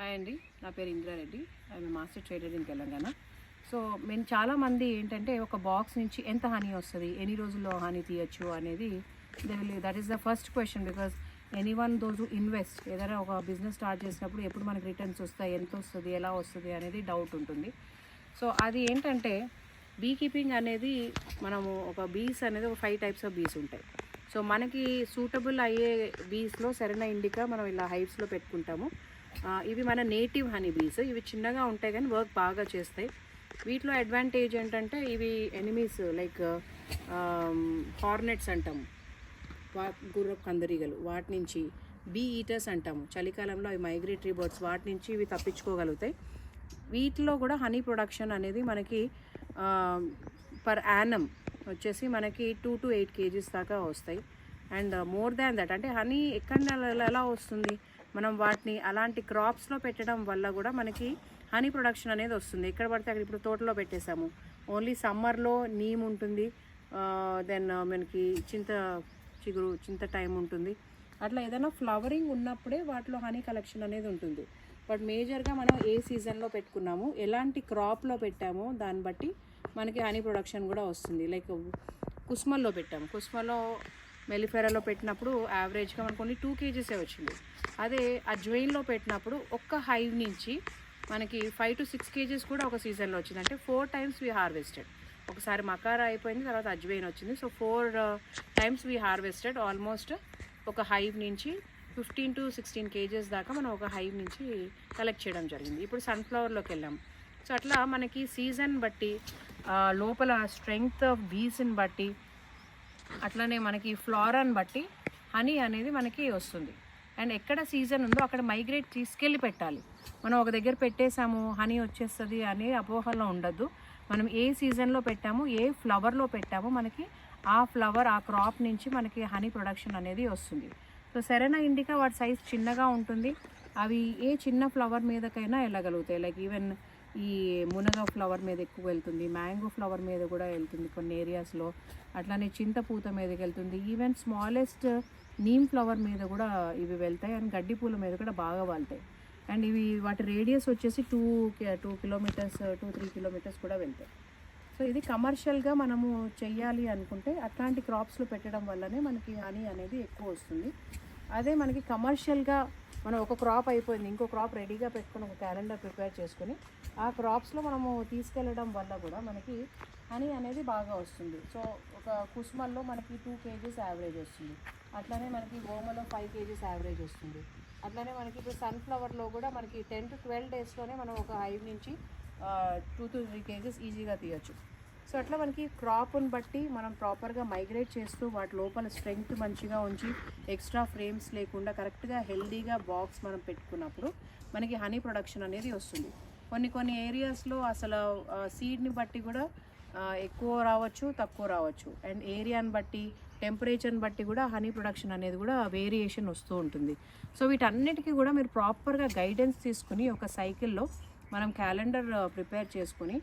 Hi అండి, నా పేరు Indra Reddy. I'm master trader in Telangana. So మేము చాలామంది ఏంటంటే ఒక బాక్స్ నుంచి ఎంత హనీ వస్తుంది, ఎన్ని రోజుల్లో హనీ తీయచ్చు అనేది that is the first question. Because anyone those who invest ఏదైనా ఒక బిజినెస్ స్టార్ట్ చేసినప్పుడు ఎప్పుడు మనకి రిటర్న్స్ వస్తాయి, ఎంత వస్తుంది, ఎలా వస్తుంది అనేది డౌట్ ఉంటుంది. సో అది ఏంటంటే బీ కీపింగ్ అనేది మనము ఒక బీస్ అనేది ఒక 5 టైప్స్ ఆఫ్ బీస్ ఉంటాయి. సో మనకి సూటబుల్ అయ్యే బీస్లో సెరెనా ఇండికా మనం ఇలా హైవ్స్లో పెట్టుకుంటాము. ఇవి మన నేటివ్ హనీ బీస్. ఇవి చిన్నగా ఉంటాయి కానీ వర్క్ బాగా చేస్తాయి. వీటిలో అడ్వాంటేజ్ ఏంటంటే ఇవి ఎనిమీస్ లైక్ హార్నెట్స్ అంటాము, గుర్రపు కందరీగలు, వాటి నుంచి బీ ఈటర్స్ అంటాము, చలికాలంలో అవి మైగ్రేటరీ బర్డ్స్, వాటి నుంచి ఇవి తప్పించుకోగలుగుతాయి. వీటిలో కూడా హనీ ప్రొడక్షన్ అనేది మనకి పర్ యానం వచ్చేసి మనకి 2 to 8 kgs దాకా వస్తాయి. అండ్ మోర్ దాన్ దట్ అంటే హనీ ఎక్కడ ఎలా వస్తుంది, మనం వాటిని అలాంటి క్రాప్స్లో పెట్టడం వల్ల కూడా మనకి హనీ ప్రొడక్షన్ అనేది వస్తుంది. ఎక్కడ పడితే అక్కడ ఇప్పుడు తోటలో పెట్టేసాము, ఓన్లీ సమ్మర్లో నీమ్ ఉంటుంది, దెన్ మనకి చింత టైం ఉంటుంది. అట్లా ఏదైనా ఫ్లవరింగ్ ఉన్నప్పుడే వాటిలో హనీ కలెక్షన్ అనేది ఉంటుంది. బట్ మేజర్గా మనం ఏ సీజన్లో పెట్టుకున్నాము, ఎలాంటి క్రాప్లో పెట్టామో దాన్ని బట్టి మనకి హనీ ప్రొడక్షన్ కూడా వస్తుంది. లైక్ కుస్మల్లో పెట్టాము, కుస్మలో మెలిఫెరాలో పెట్టినప్పుడు యావరేజ్గా మనకు ఓన్లీ 2 kgs వచ్చింది. అదే అజ్వైన్లో పెట్టినప్పుడు ఒక్క హైవ్ నుంచి మనకి 5 to 6 kgs కూడా ఒక సీజన్లో వచ్చింది. అంటే 4 times వీ హార్వెస్టెడ్. ఒకసారి మకారా అయిపోయింది, తర్వాత అజ్వైన్ వచ్చింది. So 4 times we harvested. Almost ఒక హైవ్ నుంచి 15 to 16 kgs దాకా మనం ఒక హైవ్ నుంచి కలెక్ట్ చేయడం జరిగింది. ఇప్పుడు సన్ఫ్లవర్లోకి వెళ్ళాం. సో అట్లా మనకి సీజన్ బట్టి, లోపల స్ట్రెంగ్త్ ఆఫ్ బీస్ని బట్టి, అట్లనే మనకి ఫ్లోరాని బట్టి హనీ అనేది మనకి వస్తుంది. అండ్ ఎక్కడ సీజన్ ఉందో అక్కడ మైగ్రేట్ తీసుకెళ్ళి పెట్టాలి. మనం ఒక దగ్గర పెట్టేసాము హనీ వచ్చేస్తుంది అని అపోహలో ఉండద్దు. మనం ఏ సీజన్లో పెట్టాము, ఏ ఫ్లవర్లో పెట్టామో మనకి ఆ ఫ్లవర్, ఆ క్రాప్ నుంచి మనకి హనీ ప్రొడక్షన్ అనేది వస్తుంది. సో సెరెనా ఇండికా వాటి సైజ్ చిన్నగా ఉంటుంది. అవి ఏ చిన్న ఫ్లవర్ మీదకైనా వెళ్ళగలుగుతాయి. లైక్ ఈవెన్ ఈ మునగ ఫ్లవర్ మీద ఎక్కువ వెళ్తుంది, మ్యాంగో ఫ్లవర్ మీద కూడా వెళ్తుంది కొన్ని ఏరియాస్లో, అట్లానే చింతపూత మీదకి వెళ్తుంది, ఈవెన్ స్మాలెస్ట్ నీమ్ ఫ్లవర్ మీద కూడా ఇవి వెళ్తాయి. అండ్ గడ్డి పూల మీద కూడా బాగా వాళ్తాయి. అండ్ ఇవి వాటి రేడియస్ వచ్చేసి 2 kilometers 2-3 kilometers కూడా వెళ్తాయి. సో ఇది కమర్షియల్గా మనము చెయ్యాలి అనుకుంటే అట్లాంటి క్రాప్స్లో పెట్టడం వల్లనే మనకి హనీ అనేది ఎక్కువ వస్తుంది. అదే మనకి కమర్షియల్గా మనం ఒక క్రాప్ అయిపోయింది, ఇంకో క్రాప్ రెడీగా పెట్టుకుని ఒక క్యాలెండర్ ప్రిపేర్ చేసుకుని ఆ క్రాప్స్లో మనము తీసుకెళ్ళడం వల్ల కూడా మనకి హనీ అనేది బాగా వస్తుంది. సో ఒక కుస్మల్లో మనకి 2 kgs యావరేజ్ వస్తుంది. అట్లనే మనకి ఓమలో 5 kgs యావరేజ్ వస్తుంది. అట్లనే మనకి ఇప్పుడు సన్ఫ్లవర్లో కూడా మనకి 10 to 12 daysలోనే మనం ఒక హైవ్ నుంచి 2 to 3 kgs ఈజీగా తీయచ్చు. సో అట్లా మనకి క్రాప్ని బట్టి మనం ప్రాపర్గా మైగ్రేట్ చేస్తూ వాటి లోపల స్ట్రెంగ్త్ మంచిగా ఉంచి ఎక్స్ట్రా ఫ్రేమ్స్ లేకుండా కరెక్ట్గా హెల్దీగా బాక్స్ మనం పెట్టుకున్నప్పుడు మనకి హనీ ప్రొడక్షన్ అనేది వస్తుంది. కొన్ని ఏరియాస్లో అసలు సీడ్ని బట్టి కూడా ఎక్కువ రావచ్చు, తక్కువ రావచ్చు. అండ్ ఏరియాని బట్టి, టెంపరేచర్ని బట్టి కూడా హనీ ప్రొడక్షన్ అనేది కూడా వేరియేషన్ వస్తూ ఉంటుంది. సో వీటన్నిటికీ కూడా మీరు ప్రాపర్గా గైడెన్స్ తీసుకుని ఒక సైకిల్లో మనం క్యాలెండర్ ప్రిపేర్ చేసుకుని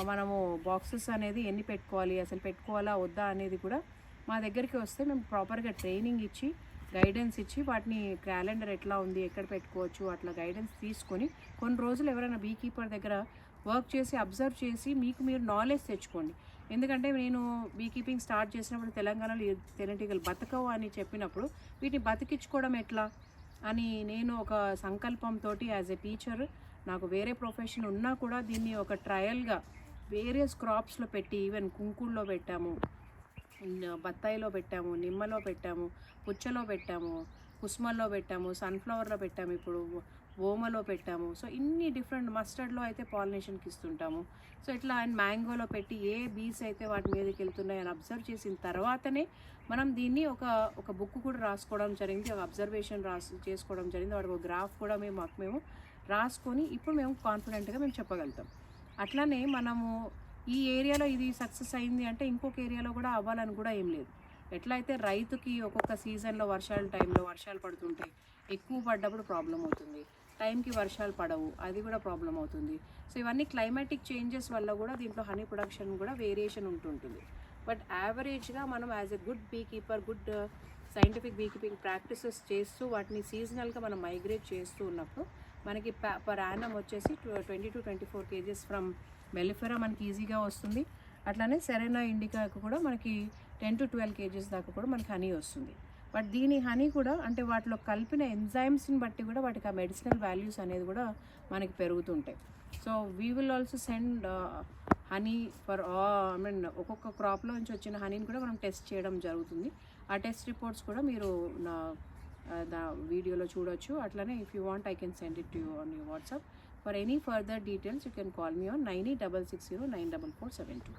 మనము బాక్సెస్ అనేది ఎన్ని పెట్టుకోవాలి, అసలు పెట్టుకోవాలా వద్దా అనేది కూడా మా దగ్గరికి వస్తే మేము ప్రాపర్గా ట్రైనింగ్ ఇచ్చి, గైడెన్స్ ఇచ్చి, వాటిని క్యాలెండర్ ఎట్లా ఉంది, ఎక్కడ పెట్టుకోవచ్చు అట్లా గైడెన్స్ తీసుకొని కొన్ని రోజులు ఎవరైనా బీ కీపర్ దగ్గర వర్క్ చేసి అబ్జర్వ్ చేసి మీకు మీరు నాలెడ్జ్ తెచ్చుకోండి. ఎందుకంటే నేను బీ కీపింగ్ స్టార్ట్ చేసినప్పుడు తెలంగాణలో తేనెటీగలు బతకవు అని చెప్పినప్పుడు వీటిని బతికించుకోవడం ఎట్లా అని నేను ఒక సంకల్పంతో యాజ్ ఎ టీచర్, నాకు వేరే ప్రొఫెషన్ ఉన్నా కూడా దీన్ని ఒక ట్రయల్గా వేరియస్ క్రాప్స్లో పెట్టి, ఈవెన్ కుంకుడులో పెట్టాము, బత్తాయిలో పెట్టాము, నిమ్మలో పెట్టాము, పుచ్చలో పెట్టాము, కుస్మల్లో పెట్టాము, సన్ఫ్లవర్లో పెట్టాము, ఇప్పుడు ఓమలో పెట్టాము. సో ఇన్ని డిఫరెంట్, మస్టర్డ్లో అయితే పాలినేషన్కి ఇస్తుంటాము. సో ఇట్లా అండ్ మ్యాంగోలో పెట్టి ఏ బీస్ అయితే వాటి మీదకి వెళ్తున్నాయి అని అబ్జర్వ్ చేసిన తర్వాతనే మనం దీన్ని ఒక బుక్ కూడా రాసుకోవడం జరిగింది, ఒక అబ్జర్వేషన్ చేసుకోవడం జరిగింది. వాటికి ఒక గ్రాఫ్ కూడా మేము రాసుకొని ఇప్పుడు మేము కాన్ఫిడెంట్గా మేము చెప్పగలుగుతాం. అట్లానే మనము ఈ ఏరియాలో ఇది సక్సెస్ అయింది అంటే ఇంకొక ఏరియాలో కూడా అవ్వాలని కూడా ఏం లేదు. ఎట్లా అయితే రైతుకి ఒక్కొక్క సీజన్లో టైంలో వర్షాలు పడుతుంటాయి, ఎక్కువ పడ్డప్పుడు ప్రాబ్లం అవుతుంది, టైంకి వర్షాలు పడవు, అది కూడా ప్రాబ్లం అవుతుంది. సో ఇవన్నీ క్లైమాటిక్ చేంజెస్ వల్ల కూడా దీంట్లో హనీ ప్రొడక్షన్ కూడా వేరియేషన్ ఉంటుంటుంది. బట్ యావరేజ్గా మనం as a good beekeeper, good scientific beekeeping practices చేస్తూ వాటిని సీజనల్గా మనం మైగ్రేట్ చేస్తూ ఉన్నప్పుడు మనకి పర్ యానం వచ్చేసి 20 to 24 kgs ఫ్రమ్ మెలిఫెరా మనకి ఈజీగా వస్తుంది. అట్లానే సెరెనా ఇండికాకు కూడా మనకి 10 to 12 kgs దాకా కూడా మనకి హనీ వస్తుంది. బట్ దీని హనీ కూడా అంటే వాటిలో కలిపిన ఎంజైమ్స్ని బట్టి కూడా వాటికి ఆ మెడిసినల్ వాల్యూస్ అనేది కూడా మనకి పెరుగుతుంటాయి. So we will also send honey for ఒక్కొక్క క్రాప్లో నుంచి వచ్చిన హనీని కూడా మనం టెస్ట్ చేయడం జరుగుతుంది. ఆ టెస్ట్ రిపోర్ట్స్ కూడా మీరు నా వీడియోలో చూడొచ్చు. అట్లనే if you want I can send it to you on your WhatsApp. For any further details you can call me on 9866094472.